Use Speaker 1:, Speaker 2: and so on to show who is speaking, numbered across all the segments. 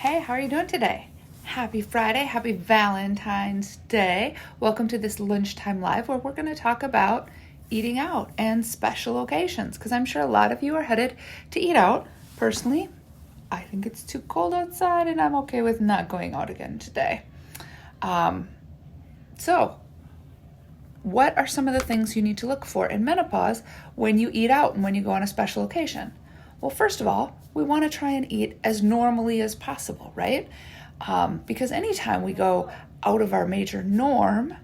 Speaker 1: Hey, how are you doing today? Happy Friday, happy Valentine's Day. Welcome to this Lunchtime Live where we're going to talk about eating out and special occasions because I'm sure a lot of you are headed to eat out. Personally, I think it's too cold outside and I'm okay with not going out again today. So, what are some of the things you need to look for in menopause when you eat out and when you go on a special occasion? Well, first of all, we want to try and eat as normally as possible, right? Because anytime we go out of our major norm,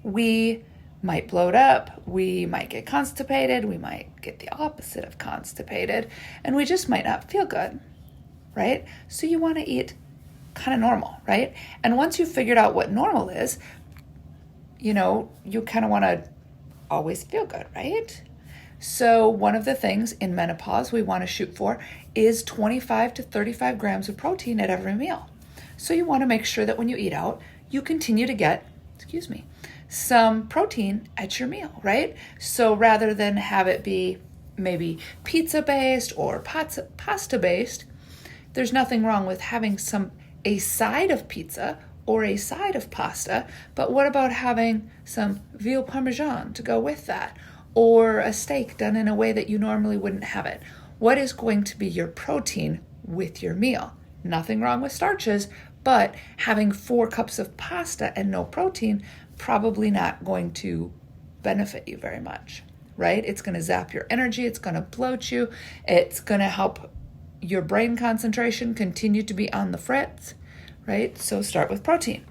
Speaker 1: we might bloat up, we might get constipated, we might get the opposite of constipated, and we just might not feel good, right? So you want to eat kind of normal, right? And once you've figured out what normal is, you kind of want to always feel good, right? So one of the things in menopause we want to shoot for is 25 to 35 grams of protein at every meal. So you want to make sure that when you eat out, you continue to get, some protein at your meal, right? So rather than have it be maybe pizza-based or pasta-based, there's nothing wrong with having a side of pizza or a side of pasta, but what about having some veal parmesan to go with that? Or a steak done in a way that you normally wouldn't have it? What is going to be your protein with your meal? Nothing wrong with starches, but having 4 cups of pasta and no protein, probably not going to benefit you very much, right? It's going to zap your energy, it's going to bloat you, it's going to help your brain concentration continue to be on the fritz, right? So start with protein.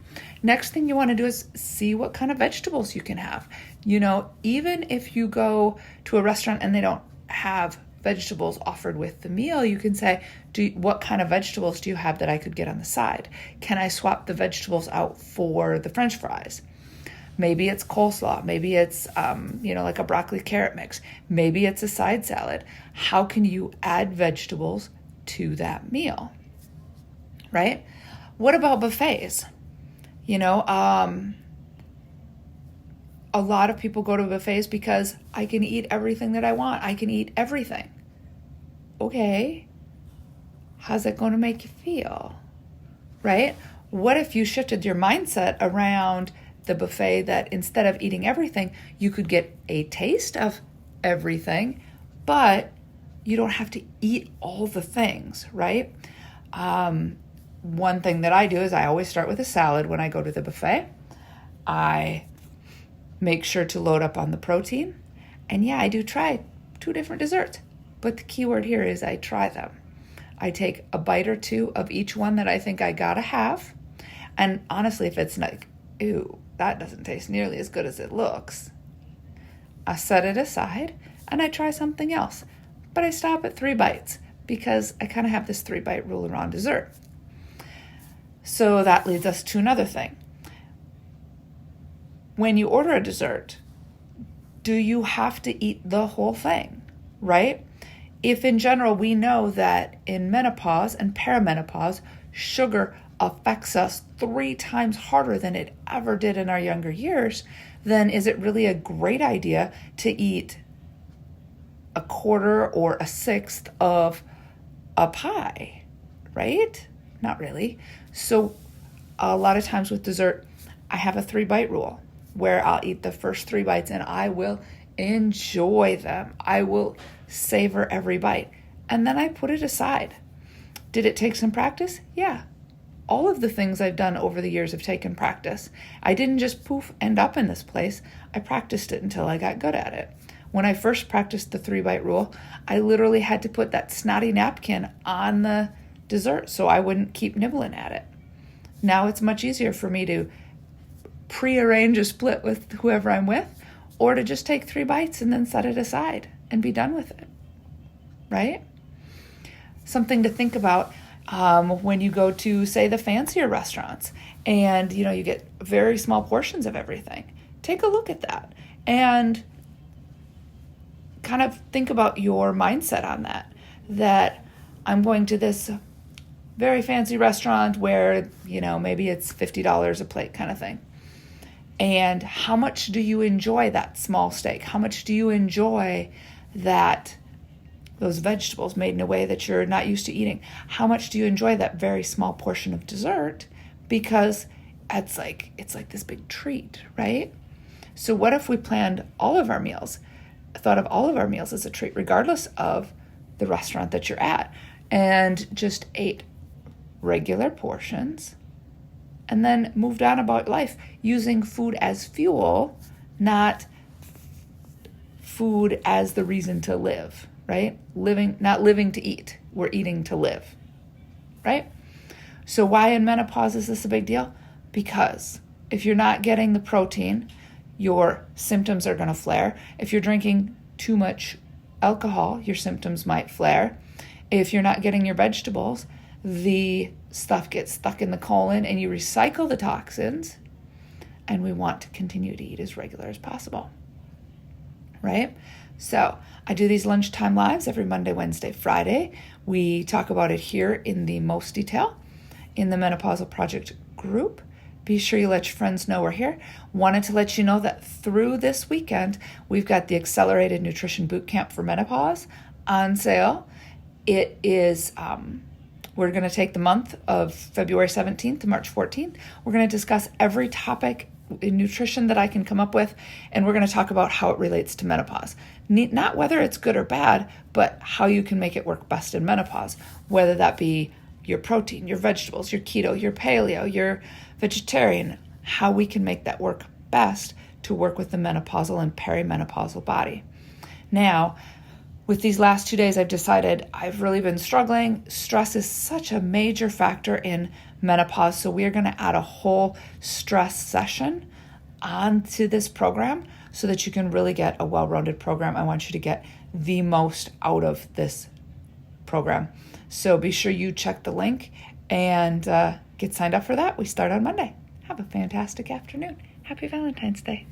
Speaker 1: Next thing you want to do is see what kind of vegetables you can have. Even if you go to a restaurant and they don't have vegetables offered with the meal, you can say, what kind of vegetables do you have that I could get on the side? Can I swap the vegetables out for the French fries? Maybe it's coleslaw. Maybe it's, like a broccoli carrot mix. Maybe it's a side salad. How can you add vegetables to that meal, right? What about buffets? A lot of people go to buffets because I can eat everything that I want. I can eat everything. Okay, how's that going to make you feel, right? What if you shifted your mindset around the buffet that instead of eating everything, you could get a taste of everything, but you don't have to eat all the things, right? One thing that I do is I always start with a salad when I go to the buffet. I make sure to load up on the protein. And yeah, I do try 2 different desserts. But the key word here is I try them. I take a bite or 2 of each one that I think I gotta have. And honestly, if it's like, ew, that doesn't taste nearly as good as it looks, I set it aside and I try something else. But I stop at 3 bites because I kind of have this 3-bite rule around dessert. So that leads us to another thing. When you order a dessert, do you have to eat the whole thing, right? If in general we know that in menopause and perimenopause, sugar affects us 3 times harder than it ever did in our younger years, then is it really a great idea to eat a quarter or a sixth of a pie, right? Not really. So a lot of times with dessert, I have a 3-bite rule where I'll eat the first 3 bites and I will enjoy them. I will savor every bite. And then I put it aside. Did it take some practice? Yeah. All of the things I've done over the years have taken practice. I didn't just end up in this place. I practiced it until I got good at it. When I first practiced the 3-bite rule, I literally had to put that snotty napkin on the dessert so I wouldn't keep nibbling at it. Now it's much easier for me to prearrange a split with whoever I'm with, or to just take 3 bites and then set it aside and be done with it, right? Something to think about when you go to, say, the fancier restaurants and, you get very small portions of everything. Take a look at that and kind of think about your mindset on that I'm going to this very fancy restaurant where, maybe it's $50 a plate kind of thing. And how much do you enjoy that small steak? How much do you enjoy that those vegetables made in a way that you're not used to eating? How much do you enjoy that very small portion of dessert? Because it's like this big treat, right? So what if we planned all of our meals, thought of all of our meals as a treat, regardless of the restaurant that you're at, and just ate regular portions and then moved on about life using food as fuel, not food as the reason to live, right? Not living to eat. We're eating to live, right? So why in menopause is this a big deal? Because if you're not getting the protein, your symptoms are going to flare. If you're drinking too much alcohol, your symptoms might flare. If you're not getting your vegetables, the stuff gets stuck in the colon and you recycle the toxins, and we want to continue to eat as regular as possible, right? So I do these lunchtime lives every Monday, Wednesday, Friday. We talk about it here in the most detail in the Menopausal Project group. Be sure you let your friends know we're here. Wanted to let you know that through this weekend, we've got the Accelerated Nutrition Bootcamp for Menopause on sale. It is, we're going to take the month of February 17th to March 14th. We're going to discuss every topic in nutrition that I can come up with, and we're going to talk about how it relates to menopause. Not whether it's good or bad, but how you can make it work best in menopause, whether that be your protein, your vegetables, your keto, your paleo, your vegetarian, how we can make that work best to work with the menopausal and perimenopausal body. Now, with these last 2 days, I've decided I've really been struggling. Stress is such a major factor in menopause, so we are going to add a whole stress session onto this program so that you can really get a well-rounded program. I want you to get the most out of this program. So be sure you check the link and get signed up for that. We start on Monday. Have a fantastic afternoon. Happy Valentine's Day.